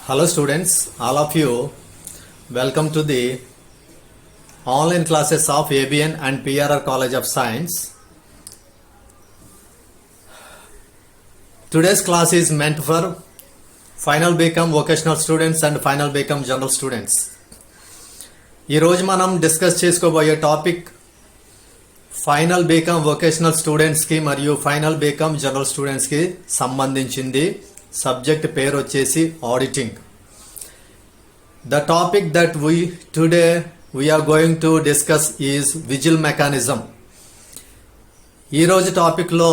Hello students, all of you, welcome to the online classes of ABN and PRR College of Science. Today's class is meant for final BCom vocational students and final BCom general students. ఈ రోజు మనం discuss చేసుకోబోయే topic final BCom vocational స్టూడెంట్స్కి మరియు final BCom general స్టూడెంట్స్కి సంబంధించింది. Subject పేరు వచ్చేసి auditing. The topic that today we are going to discuss is vigil mechanism. ఈరోజు టాపిక్లో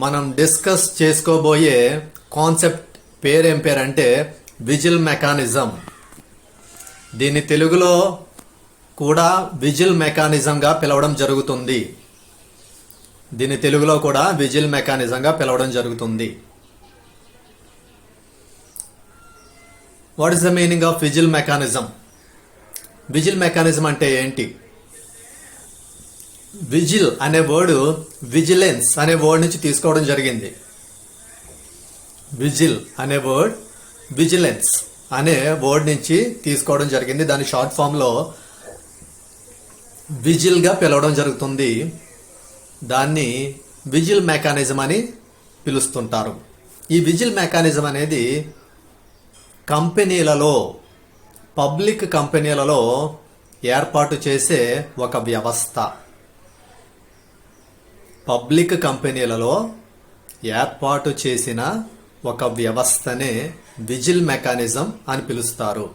మనం డిస్కస్ చేసుకోబోయే కాన్సెప్ట్ పేరేం పేరంటే విజిల్ మెకానిజం. దీన్ని తెలుగులో కూడా విజిల్ మెకానిజంగా పిలవడం జరుగుతుంది. What is the meaning of whistle mechanism? Whistle mechanism అంటే ఏంటి? విజిల్ అనే వర్డ్ విజిలెన్స్ అనే వర్డ్ నుంచి తీసుకోవడం జరిగింది. విజిల్ అనే వర్డ్ విజిలెన్స్ అనే వర్డ్ నుంచి తీసుకోవడం జరిగింది. దాని షార్ట్ ఫామ్లో విజిల్గా పిలవడం జరుగుతుంది. దాన్ని విజిల్ మెకానిజం అని పిలుస్తుంటారు. ఈ విజిల్ మెకానిజం అనేది కంపెనీలలో, పబ్లిక్ కంపెనీలలో ఏర్పాటు చేసే ఒక వ్యవస్థ. పబ్లిక్ కంపెనీలలో ఏర్పాటు చేసిన ఒక వ్యవస్థనే విజిల్ మెకానిజం అని పిలుస్తారు.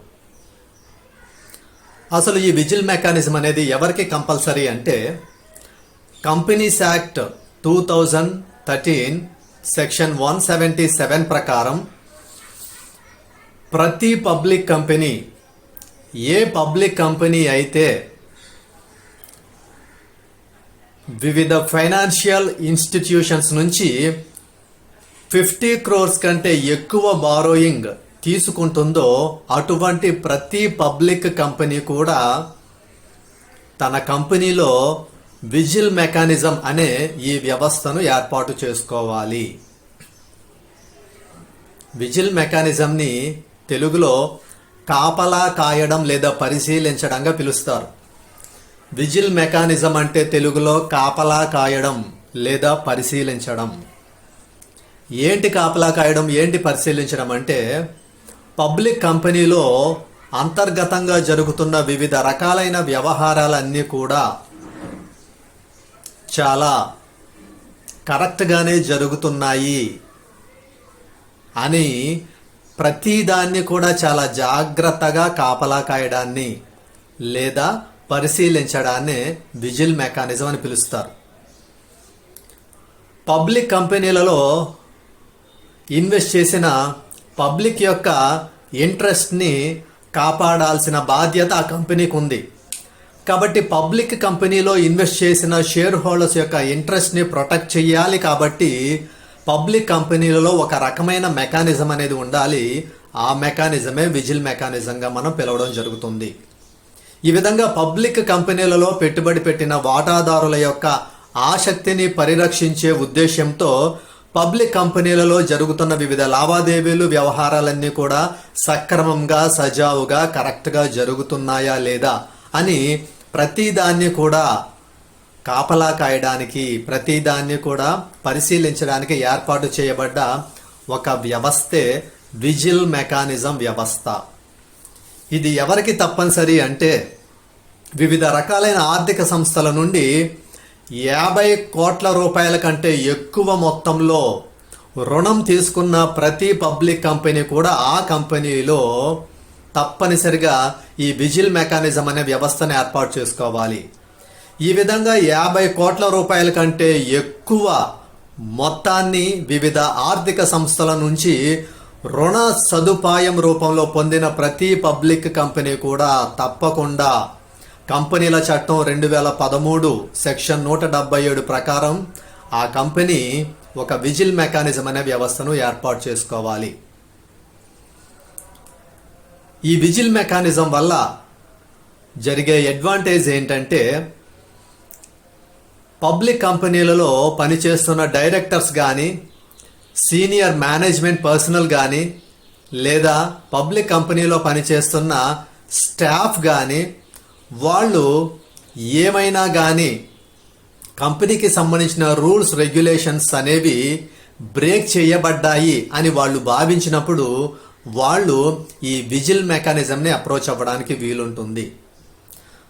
అసలు ఈ విజిల్ మెకానిజం అనేది ఎవరికి కంపల్సరీ అంటే కంపెనీస్ యాక్ట్ 2013 సెక్షన్ 177 ప్రకారం ప్రతి పబ్లిక్ కంపెనీ, ఏ పబ్లిక్ కంపెనీ అయితే వివిధ ఫైనాన్షియల్ ఇన్స్టిట్యూషన్స్ నుంచి 50 crores కంటే ఎక్కువ బారోయింగ్ తీసుకుంటుందో అటువంటి ప్రతి పబ్లిక్ కంపెనీ కూడా తన కంపెనీలో విజిల్ మెకానిజం అనే ఈ వ్యవస్థను ఏర్పాటు చేసుకోవాలి. విజిల్ మెకానిజంని తెలుగులో కాపలా కాయడం లేదా పరిశీలించడంగా పిలుస్తారు. విజిల్ మెకానిజం అంటే తెలుగులో కాపలా కాయడం లేదా పరిశీలించడం. ఏంటి కాపలా కాయడం, ఏంటి పరిశీలించడం అంటే పబ్లిక్ కంపెనీలో అంతర్గతంగా జరుగుతున్న వివిధ రకాలైన వ్యవహారాలన్నీ కూడా చాలా కరెక్ట్గానే జరుగుతున్నాయి అని ప్రతిదాన్ని కూడా చాలా జాగ్రత్తగా కాపలా కాయడాన్ని లేదా పరిశీలించడాన్ని విజిల్ మెకానిజం అని పిలుస్తారు. పబ్లిక్ కంపెనీలలో ఇన్వెస్ట్ చేసిన పబ్లిక్ యొక్క ఇంట్రెస్ట్ని కాపాడాల్సిన బాధ్యత ఆ కంపెనీకి ఉంది. కాబట్టి పబ్లిక్ కంపెనీలో ఇన్వెస్ట్ చేసిన షేర్ హోల్డర్స్ యొక్క ఇంట్రెస్ట్ని ప్రొటెక్ట్ చేయాలి. కాబట్టి పబ్లిక్ కంపెనీలలో ఒక రకమైన మెకానిజం అనేది ఉండాలి. ఆ మెకానిజమే విజిల్ మెకానిజంగా మనం పిలవడం జరుగుతుంది. ఈ విధంగా పబ్లిక్ కంపెనీలలో పెట్టుబడి పెట్టిన వాటాదారుల యొక్క ఆసక్తిని పరిరక్షించే ఉద్దేశంతో పబ్లిక్ కంపెనీలలో జరుగుతున్న వివిధ లావాదేవీలు, వ్యవహారాలన్నీ కూడా సక్రమంగా, సజావుగా, కరెక్ట్గా జరుగుతున్నాయా లేదా అని ప్రతిదాన్ని కూడా కాపలా కాయడానికి, ప్రతిదాన్ని కూడా పరిశీలించడానికి ఏర్పాటు చేయబడ్డ ఒక వ్యవస్థే విజిల్ మెకానిజం వ్యవస్థ. ఇది ఎవరికి తప్పనిసరి అంటే వివిధ రకాలైన ఆర్థిక సంస్థల నుండి 50 కోట్ల రూపాయల కంటే ఎక్కువ మొత్తంలో రుణం తీసుకున్న ప్రతి పబ్లిక్ కంపెనీ కూడా ఆ కంపెనీలో తప్పనిసరిగా ఈ విజిల్ మెకానిజం అనే వ్యవస్థను ఏర్పాటు చేసుకోవాలి. ఈ విధంగా 50 కోట్ల రూపాయల కంటే ఎక్కువ మొత్తాన్ని వివిధ ఆర్థిక సంస్థల నుంచి రుణ సదుపాయం రూపంలో పొందిన ప్రతి పబ్లిక్ కంపెనీ కూడా తప్పకుండా కంపెనీల చట్టం 2013 సెక్షన్ 177 ప్రకారం ఆ కంపెనీ ఒక విజిల్ మెకానిజం అనే వ్యవస్థను ఏర్పాటు చేసుకోవాలి. ఈ విజిల్ మెకానిజం వల్ల జరిగే అడ్వాంటేజ్ ఏంటంటే పబ్లిక్ కంపెనీలలో పనిచేస్తున్న డైరెక్టర్స్ కానీ, సీనియర్ మేనేజ్మెంట్ పర్సనల్ కానీ లేదా పబ్లిక్ కంపెనీలో పనిచేస్తున్న స్టాఫ్ కానీ వాళ్ళు ఏమైనా కానీ కంపెనీకి సంబంధించిన రూల్స్ రెగ్యులేషన్స్ అనేవి బ్రేక్ చేయబడ్డాయి అని వాళ్ళు భావించినప్పుడు వాళ్ళు ఈ విజిల్ మెకానిజంని అప్రోచ్ అవ్వడానికి వీలుంటుంది.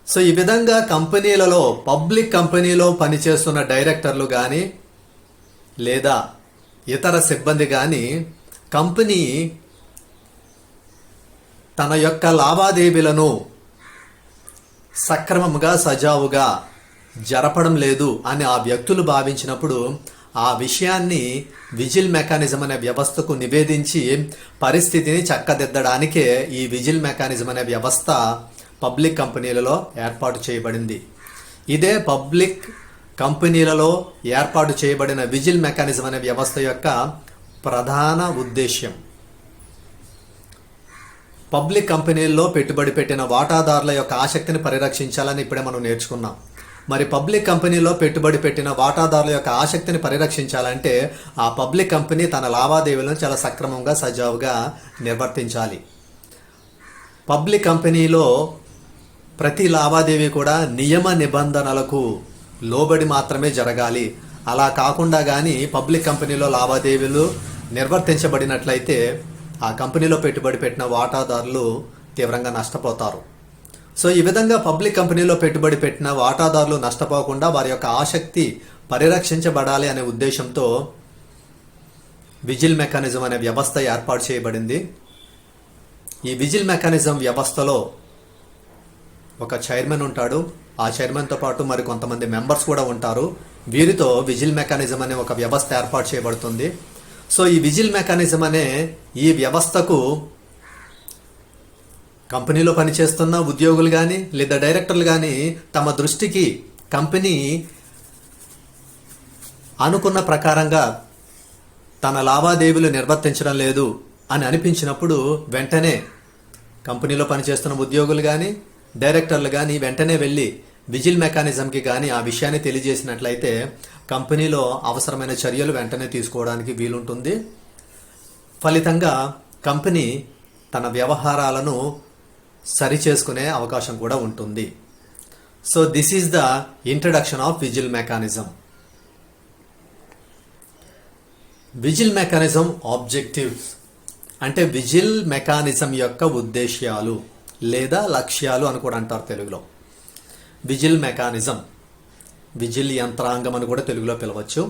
సో ఈ విధంగా కంపెనీలలో పబ్లిక్ కంపెనీలో పనిచేస్తున్న డైరెక్టర్లు కానీ లేదా ఇతర సిబ్బంది కానీ కంపెనీ తన యొక్క లావాదేవీలను సక్రమంగా సజావుగా జరపడం లేదు అని ఆ వ్యక్తులు భావించినప్పుడు ఆ విషయాన్ని విజిల్ మెకానిజం అనే వ్యవస్థకు నివేదించి పరిస్థితిని చక్కదిద్దడానికే ఈ విజిల్ మెకానిజం అనే వ్యవస్థ పబ్లిక్ కంపెనీలలో ఏర్పాటు చేయబడింది. ఇదే పబ్లిక్ కంపెనీలలో ఏర్పాటు చేయబడిన విజిల్ మెకానిజం అనే వ్యవస్థ యొక్క ప్రధాన ఉద్దేశ్యం. పబ్లిక్ కంపెనీల్లో పెట్టుబడి పెట్టిన వాటాదారుల యొక్క ఆసక్తిని పరిరక్షించాలని ఇప్పుడే మనం నేర్చుకున్నాం. మరి పబ్లిక్ కంపెనీలో పెట్టుబడి పెట్టిన వాటాదారుల యొక్క ఆసక్తిని పరిరక్షించాలంటే ఆ పబ్లిక్ కంపెనీ తన లావాదేవీలను చాలా సక్రమంగా సజావుగా నిర్వర్తించాలి. పబ్లిక్ కంపెనీలో ప్రతి లావాదేవీ కూడా నియమ నిబంధనలకు లోబడి మాత్రమే జరగాలి. అలా కాకుండా కానీ పబ్లిక్ కంపెనీలో లావాదేవీలు నిర్వర్తించబడినట్లయితే ఆ కంపెనీలో పెట్టుబడి పెట్టిన వాటాదారులు తీవ్రంగా నష్టపోతారు. సో ఈ విధంగా పబ్లిక్ కంపెనీలో పెట్టుబడి పెట్టిన వాటాదారులు నష్టపోకుండా వారి యొక్క ఆసక్తి పరిరక్షించబడాలి అనే ఉద్దేశంతో విజిల్ మెకానిజం అనే వ్యవస్థ ఏర్పాటు చేయబడింది. ఈ విజిల్ మెకానిజం వ్యవస్థలో ఒక చైర్మన్ ఉంటాడు. ఆ చైర్మన్తో పాటు మరి కొంతమంది మెంబర్స్ కూడా ఉంటారు. వీరితో విజిల్ మెకానిజం అనే ఒక వ్యవస్థ ఏర్పాటు చేయబడుతుంది. సో ఈ విజిల్ మెకానిజం అనే ఈ వ్యవస్థకు కంపెనీలో పనిచేస్తున్న ఉద్యోగులు కానీ లేదా డైరెక్టర్లు కానీ తమ దృష్టికి కంపెనీ అనుకున్న ప్రకారంగా తన లావాదేవీలు నిర్వర్తించడం లేదు అని అనిపించినప్పుడు వెంటనే కంపెనీలో పనిచేస్తున్న ఉద్యోగులు కానీ డైరెక్టర్లు కానీ వెంటనే వెళ్ళి విజిల్ మెకానిజంకి కానీ ఆ విషయాన్ని తెలియజేసినట్లయితే కంపెనీలో అవసరమైన చర్యలు వెంటనే తీసుకోవడానికి వీలుంటుంది. ఫలితంగా కంపెనీ తన వ్యవహారాలను సరిచేసుకునే అవకాశం కూడా ఉంటుంది. So this is the introduction of whistle mechanism. Whistle mechanism objectives అంటే విజిల్ మెకానిజం యొక్క ఉద్దేశ్యాలు లేదా లక్ష్యాలు అని కూడా అంటారు తెలుగులో. విజిల్ మెకానిజం, విజిల్ యంత్రాంగం అని కూడా తెలుగులో పిలవచ్చు.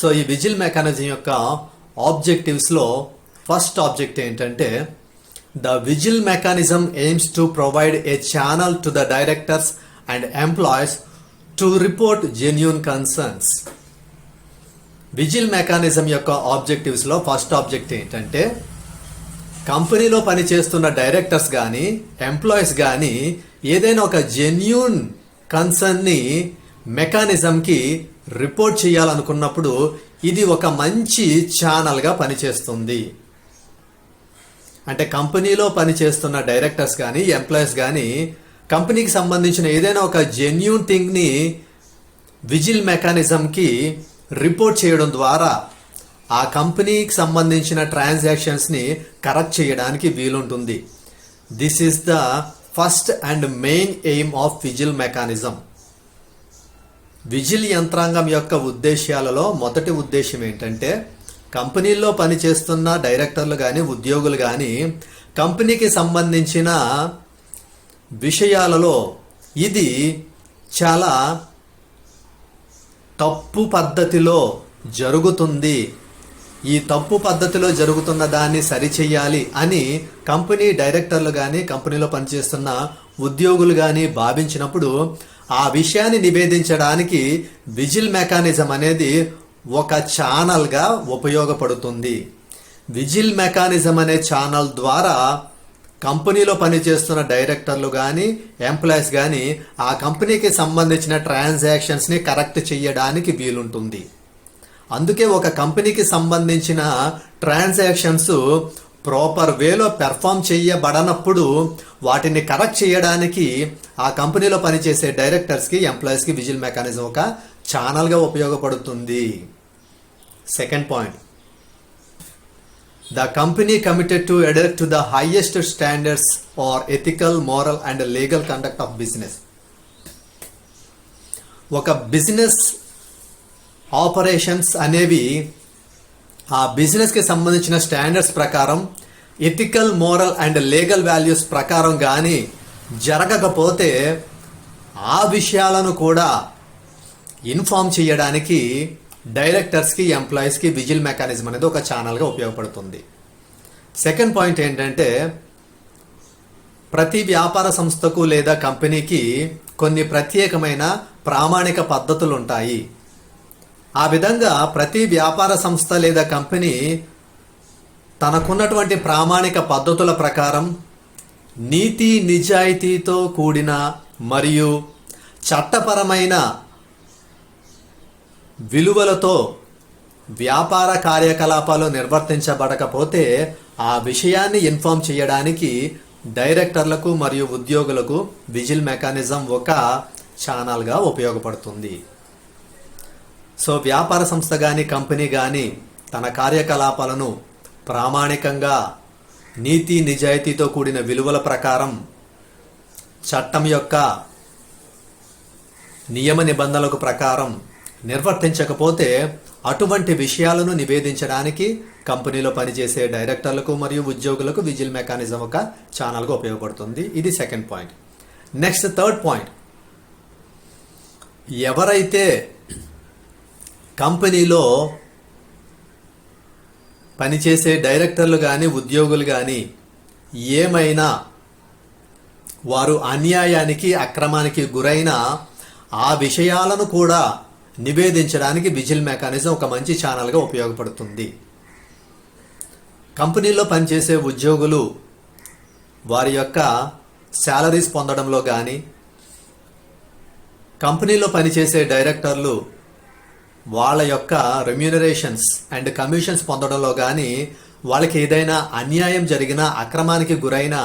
సో ఈ విజిల్ మెకానిజం యొక్క ఆబ్జెక్టివ్స్లో ఫస్ట్ ఆబ్జెక్ట్ ఏంటంటే the whistle mechanism AIIMS to provide a channel to the directors and employees to report genuine concerns. Whistle mechanism యొక్క ఆబ్జెక్టివ్స్లో ఫస్ట్ ఆబ్జెక్ట్ ఏంటంటే కంపెనీలో పనిచేస్తున్న డైరెక్టర్స్ కానీ ఎంప్లాయీస్ కానీ ఏదైనా ఒక జెన్యూన్ కన్సర్న్ని మెకానిజంకి రిపోర్ట్ చేయాలనుకున్నప్పుడు ఇది ఒక మంచి ఛానల్గా పనిచేస్తుంది. అంటే కంపెనీలో పనిచేస్తున్న డైరెక్టర్స్ కానీ ఎంప్లాయీస్ కానీ కంపెనీకి సంబంధించిన ఏదైనా ఒక జెన్యూన్ థింగ్ని విజిల్ మెకానిజంకి రిపోర్ట్ చేయడం ద్వారా ఆ కంపెనీకి సంబంధించిన ట్రాన్సాక్షన్స్ని కరెక్ట్ చేయడానికి వీలుంటుంది. This is the first and main aim of whistle mechanism. Whistle యంత్రాంగం యొక్క ఉద్దేశ్యాలలో మొదటి ఉద్దేశం ఏంటంటే కంపెనీల్లో పనిచేస్తున్న డైరెక్టర్లు కానీ ఉద్యోగులు కానీ కంపెనీకి సంబంధించిన విషయాలలో ఇది చాలా తప్పు పద్ధతిలో జరుగుతుంది, ఈ తప్పు పద్ధతిలో జరుగుతున్న దాన్ని సరిచేయాలి అని కంపెనీ డైరెక్టర్లు కానీ కంపెనీలో పనిచేస్తున్న ఉద్యోగులు కానీ భావించినప్పుడు ఆ విషయాన్ని నివేదించడానికి విజిల్ మెకానిజం అనేది ఒక ఛానల్గా ఉపయోగపడుతుంది. విజిల్ మెకానిజం అనే ఛానల్ ద్వారా కంపెనీలో పనిచేస్తున్న డైరెక్టర్లు కానీ ఎంప్లాయీస్ కానీ ఆ కంపెనీకి సంబంధించిన ట్రాన్సాక్షన్స్ని కరెక్ట్ చేయడానికి వీలుంటుంది. అందుకే ఒక కంపెనీకి సంబంధించిన ట్రాన్సాక్షన్స్ ప్రాపర్ వేలో పెర్ఫామ్ చేయబడనప్పుడు వాటిని కరెక్ట్ చేయడానికి ఆ కంపెనీలో పనిచేసే డైరెక్టర్స్కి ఎంప్లాయీస్కి విజిల్ మెకానిజం ఒక ఛానల్గా ఉపయోగపడుతుంది. Second point, the company committed to adhere to the highest standards are ethical, moral and legal conduct of business. ఒక బిజినెస్ ఆపరేషన్స్ అనేవి ఆ బిజినెస్కి సంబంధించిన స్టాండర్డ్స్ ప్రకారం, ethical, moral and legal values ప్రకారం కానీ జరగకపోతే ఆ విషయాలను కూడా ఇన్ఫార్మ్ చేయడానికి డైరెక్టర్స్కి, ఎంప్లాయీస్కి విజిల్ మెకానిజం అనేది ఒక ఛానల్గా ఉపయోగపడుతుంది. సెకండ్ పాయింట్ ఏంటంటే, ప్రతి వ్యాపార సంస్థకు లేదా కంపెనీకి కొన్ని ప్రత్యేకమైన ప్రామాణిక పద్ధతులు ఉంటాయి. ఆ విధంగా ప్రతి వ్యాపార సంస్థ లేదా కంపెనీ తనకున్నటువంటి ప్రామాణిక పద్ధతుల ప్రకారం నీతి నిజాయితీతో కూడిన మరియు చట్టపరమైన విలువలతో వ్యాపార కార్యకలాపాలు నిర్వర్తించబడకపోతే ఆ విషయాన్ని ఇన్ఫార్మ్ చేయడానికి డైరెక్టర్లకు మరియు ఉద్యోగులకు విజిల్ మెకానిజం ఒక ఛానల్గా ఉపయోగపడుతుంది. సో వ్యాపార సంస్థ కానీ కంపెనీ కానీ తన కార్యకలాపాలను ప్రామాణికంగా నీతి నిజాయితీతో కూడిన విలువల ప్రకారం చట్టం యొక్క నియమ నిబంధనలకు ప్రకారం నిర్వర్తించకపోతే అటువంటి విషయాలను నివేదించడానికి కంపెనీలో పనిచేసే డైరెక్టర్లకు మరియు ఉద్యోగులకు విజిల్ మెకానిజం ఒక ఛానల్గా ఉపయోగపడుతుంది. ఇది second point. Next third point, ఎవరైతే కంపెనీలో పనిచేసే డైరెక్టర్లు కానీ ఉద్యోగులు కానీ ఏమైనా వారు అన్యాయానికి, అక్రమానికి గురైన ఆ విషయాలను కూడా నివేదించడానికి విజిల్ మెకానిజం ఒక మంచి ఛానల్గా ఉపయోగపడుతుంది. కంపెనీలో పనిచేసే ఉద్యోగులు వారి యొక్క శాలరీస్ పొందడంలో కానీ, కంపెనీలో పనిచేసే డైరెక్టర్లు వాళ్ళ యొక్క రెమ్యూనరేషన్స్ అండ్ కమిషన్స్ పొందడంలో కానీ వాళ్ళకి ఏదైనా అన్యాయం జరిగినా, అక్రమానికి గురైనా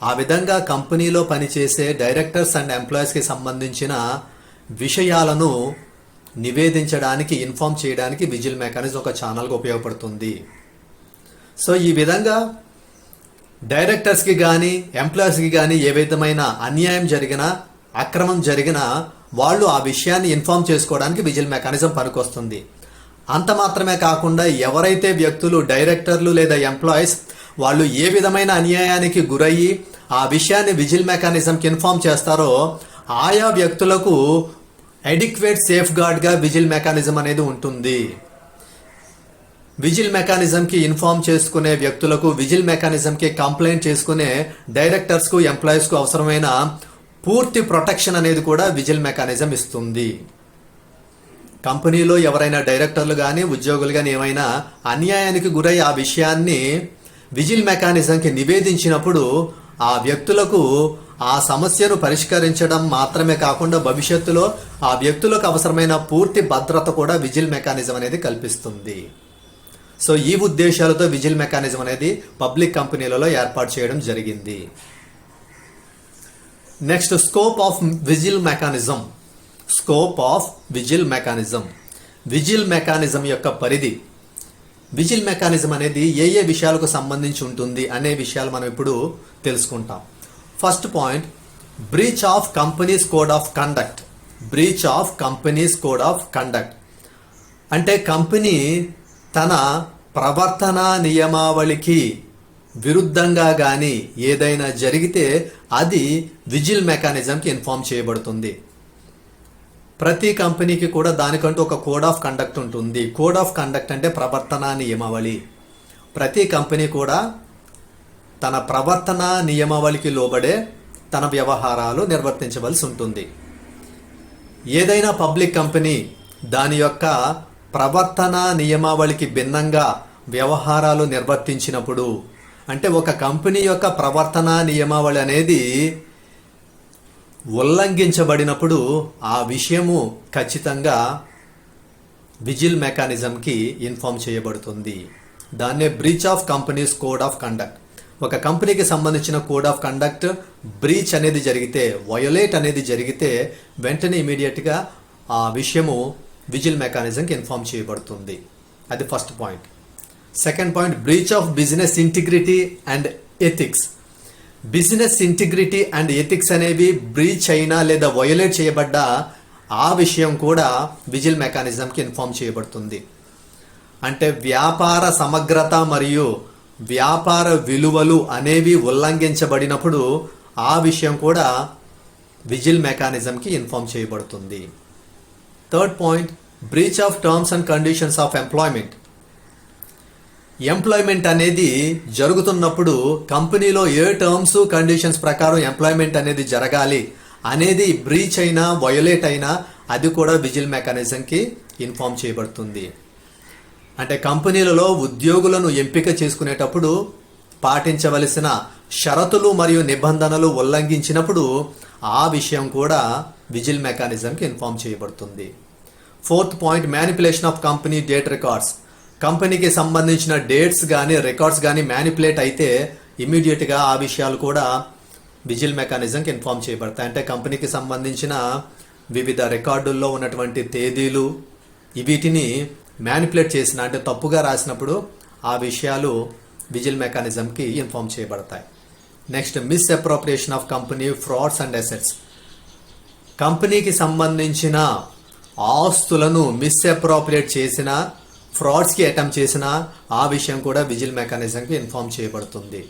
ఆ విధంగా కంపెనీలో పనిచేసే డైరెక్టర్స్ అండ్ ఎంప్లాయీస్కి సంబంధించిన విషయాలను నివేదించడానికి, ఇన్ఫార్మ్ చేయడానికి విజిల్ మెకానిజం ఒక ఛానల్గా ఉపయోగపడుతుంది. సో ఈ విధంగా డైరెక్టర్స్కి కానీ ఎంప్లాయీస్కి కానీ ఏ విధమైన అన్యాయం జరిగినా, అక్రమం జరిగినా వాళ్ళు ఆ విషయాన్ని ఇన్ఫార్మ్ చేసుకోవడానికి విజిల్ మెకానిజం పనికొస్తుంది. అంత మాత్రమే కాకుండా ఎవరైతే వ్యక్తులు డైరెక్టర్లు లేదా ఎంప్లాయీస్ వాళ్ళు ఏ విధమైన అన్యాయానికి గురయ్యి ఆ విషయాన్ని విజిల్ మెకానిజంకి ఇన్ఫార్మ్ చేస్తారో ఆయా వ్యక్తులకు అడిక్వేట్ సేఫ్ గార్డ్గా విజిల్ మెకానిజం అనేది ఉంటుంది. విజిల్ మెకానిజంకి ఇన్ఫార్మ్ చేసుకునే వ్యక్తులకు, విజిల్ మెకానిజంకి కంప్లైంట్ చేసుకునే డైరెక్టర్స్కు, ఎంప్లాయీస్కు అవసరమైన పూర్తి ప్రొటెక్షన్ అనేది కూడా విజిల్ మెకానిజం ఇస్తుంది. కంపెనీలో ఎవరైనా డైరెక్టర్లు కానీ ఉద్యోగులు కానీ ఏమైనా అన్యాయానికి గురై ఆ విషయాన్ని విజిల్ మెకానిజంకి నివేదించినప్పుడు ఆ వ్యక్తులకు ఆ సమస్యను పరిష్కరించడం మాత్రమే కాకుండా భవిష్యత్తులో ఆ వ్యక్తులకు అవసరమైన పూర్తి భద్రత కూడా విజిల్ మెకానిజం అనేది కల్పిస్తుంది. సో ఈ ఉద్దేశాలతో విజిల్ మెకానిజం అనేది పబ్లిక్ కంపెనీలలో ఏర్పాటు చేయడం జరిగింది. Next, scope of whistle mechanism. Scope of whistle mechanism. Whistle mechanism యొక్క పరిధి. విజిల్ మెకానిజం అనేది ఏ ఏ విషయాలకు సంబంధించి ఉంటుంది అనే విషయాలు మనం ఇప్పుడు తెలుసుకుంటాం. First point, breach of companies code of conduct. Breach of companies code of conduct అంటే కంపెనీ తన ప్రవర్తన నియమావళికి విరుద్ధంగా కానీ ఏదైనా జరిగితే అది విజిల్ మెకానిజంకి ఇన్ఫార్మ్ చేయబడుతుంది. ప్రతి కంపెనీకి కూడా దానికంటూ ఒక కోడ్ ఆఫ్ కండక్ట్ ఉంటుంది. కోడ్ ఆఫ్ కండక్ట్ అంటే ప్రవర్తన నియమావళి. ప్రతి కంపెనీ కూడా తన ప్రవర్తన నియమావళికి లోబడే తన వ్యవహారాలు నిర్వర్తించవలసి ఉంటుంది. ఏదైనా పబ్లిక్ కంపెనీ దాని యొక్క ప్రవర్తన నియమావళికి భిన్నంగా వ్యవహారాలు నిర్వర్తించినప్పుడు, అంటే ఒక కంపెనీ యొక్క ప్రవర్తన నియమావళి అనేది ఉల్లంఘించబడినప్పుడు ఆ విషయము ఖచ్చితంగా విజిల్ మెకానిజంకి ఇన్ఫార్మ్ చేయబడుతుంది. దాన్నే breach of companies code of conduct. ఒక కంపెనీకి సంబంధించిన కోడ్ ఆఫ్ కండక్ట్ బ్రీచ్ అనేది జరిగితే, వయోలేట్ అనేది జరిగితే వెంటనే ఇమీడియట్గా ఆ విషయము విజిల్ మెకానిజంకి ఇన్ఫార్మ్ చేయబడుతుంది. అది first point. Second point, breach of business integrity and ethics. Business integrity and ethics అనేవి బ్రీచ్ అయినా లేదా వయోలేట్ చేయబడ్డా ఆ విషయం కూడా విజిల్ మెకానిజంకి ఇన్ఫార్మ్ చేయబడుతుంది. అంటే వ్యాపార సమగ్రత మరియు వ్యాపార విలువలు అనేవి ఉల్లంఘించబడినప్పుడు ఆ విషయం కూడా విజిల్ మెకానిజంకి ఇన్ఫార్మ్ చేయబడుతుంది. Third point, breach of terms and conditions of employment. Employment అనేది జరుగుతున్నప్పుడు కంపెనీలో ఏ టర్మ్స్ కండిషన్స్ ప్రకారం ఎంప్లాయ్మెంట్ అనేది జరగాలి అనేది బ్రీచ్ అయినా వయోలేట్ అయినా అది కూడా విజిల్ మెకానిజంకి ఇన్ఫార్మ్ చేయబడుతుంది. అంటే కంపెనీలలో ఉద్యోగులను ఎంపిక చేసుకునేటప్పుడు పాటించవలసిన షరతులు మరియు నిబంధనలు ఉల్లంఘించినప్పుడు ఆ విషయం కూడా విజిల్ మెకానిజంకి ఇన్ఫార్మ్ చేయబడుతుంది. Fourth point, manipulation of company date records. కంపెనీకి సంబంధించిన డేట్స్ కానీ రికార్డ్స్ కానీ మ్యానిపులేట్ అయితే ఇమీడియట్గా ఆ విషయాలు కూడా విజిల్ మెకానిజంకి ఇన్ఫార్మ్ చేయబడతాయి. అంటే కంపెనీకి సంబంధించిన వివిధ రికార్డుల్లో ఉన్నటువంటి తేదీలు వీటిని మ్యానిపులేట్ చేసిన అంటే తప్పుగా రాసినప్పుడు ఆ విషయాలు విజిల్ మెకానిజంకి ఇన్ఫార్మ్ చేయబడతాయి. Next, miss appropriation of company frauds and assets. కంపెనీకి సంబంధించిన ఆస్తులను మిస్ అప్రోప్రియేట్ చేసిన, ఫ్రాడ్స్కి అటెంప్ట్ చేసిన ఆ విషయం కూడా విజిల్ మెకానిజంకి ఇన్ఫార్మ్ చేయబడుతుంది.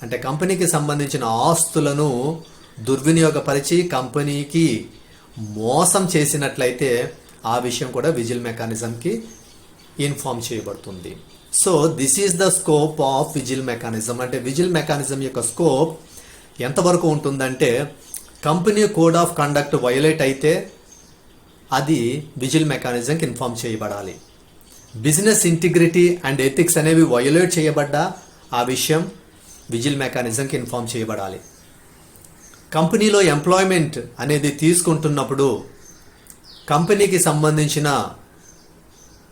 అంటే కంపెనీకి సంబంధించిన ఆస్తులను దుర్వినియోగపరిచి కంపెనీకి మోసం చేసినట్లయితే ఆ విషయం కూడా విజిల్ మెకానిజంకి ఇన్ఫార్మ్ చేయబడుతుంది. So this is the scope of whistle mechanism. అంటే విజిల్ మెకానిజం యొక్క స్కోప్ ఎంతవరకు ఉంటుందంటే company code of conduct violate అయితే అది విజిల్ మెకానిజంకి ఇన్ఫార్మ్ చేయబడాలి. బిజినెస్ ఇంటిగ్రిటీ అండ్ ఎథిక్స్ అనేవి వయోలేట్ చేయబడ్డా ఆ విషయం విజిల్ మెకానిజంకి ఇన్ఫార్మ్ చేయబడాలి. కంపెనీలో ఎంప్లాయ్మెంట్ అనేది తీసుకుంటున్నప్పుడు కంపెనీకి సంబంధించిన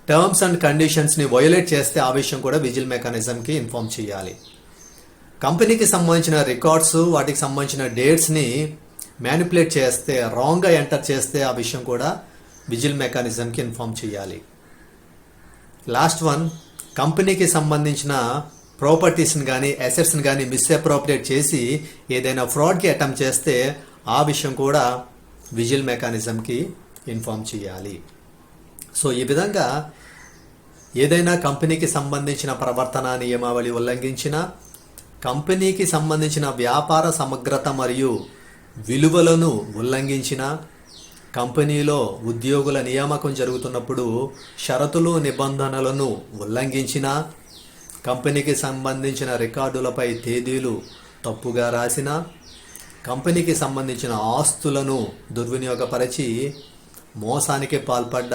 టర్మ్స్ అండ్ కండిషన్స్ని వయోలేట్ చేస్తే ఆ విషయం కూడా విజిల్ మెకానిజంకి ఇన్ఫార్మ్ చేయాలి. కంపెనీకి సంబంధించిన రికార్డ్స్ వాటికి సంబంధించిన డేట్స్ని మ్యానిపులేట్ చేస్తే, రాంగ్గా ఎంటర్ చేస్తే ఆ విషయం కూడా విజిల్ మెకానిజంకి ఇన్ఫార్మ్ చేయాలి. లాస్ట్ వన్, కంపెనీకి సంబంధించిన ప్రాపర్టీస్ని కానీ అసెట్స్ని కానీ మిస్అప్రోప్రియేట్ చేసి ఏదైనా ఫ్రాడ్కి అటెంప్ట్ చేస్తే ఆ విషయం కూడా విజిల్ మెకానిజంకి ఇన్ఫార్మ్ చేయాలి. సో ఈ విధంగా ఏదైనా కంపెనీకి సంబంధించిన ప్రవర్తన నియమావళి ఉల్లంఘించిన, కంపెనీకి సంబంధించిన వ్యాపార సమగ్రత మరియు విలువలను ఉల్లంఘించిన, కంపెనీలో ఉద్యోగుల నియామకం జరుగుతున్నప్పుడు షరతులు నిబంధనలను ఉల్లంఘించిన, కంపెనీకి సంబంధించిన రికార్డులపై తేదీలు తప్పుగా రాసిన, కంపెనీకి సంబంధించిన ఆస్తులను దుర్వినియోగపరిచి మోసానికి పాల్పడ్డ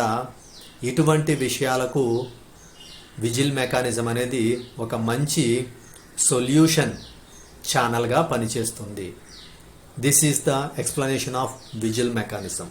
ఇటువంటి విషయాలకు విజిల్ మెకానిజం అనేది ఒక మంచి సొల్యూషన్ ఛానల్గా పనిచేస్తుంది. This is the explanation of whistle mechanism.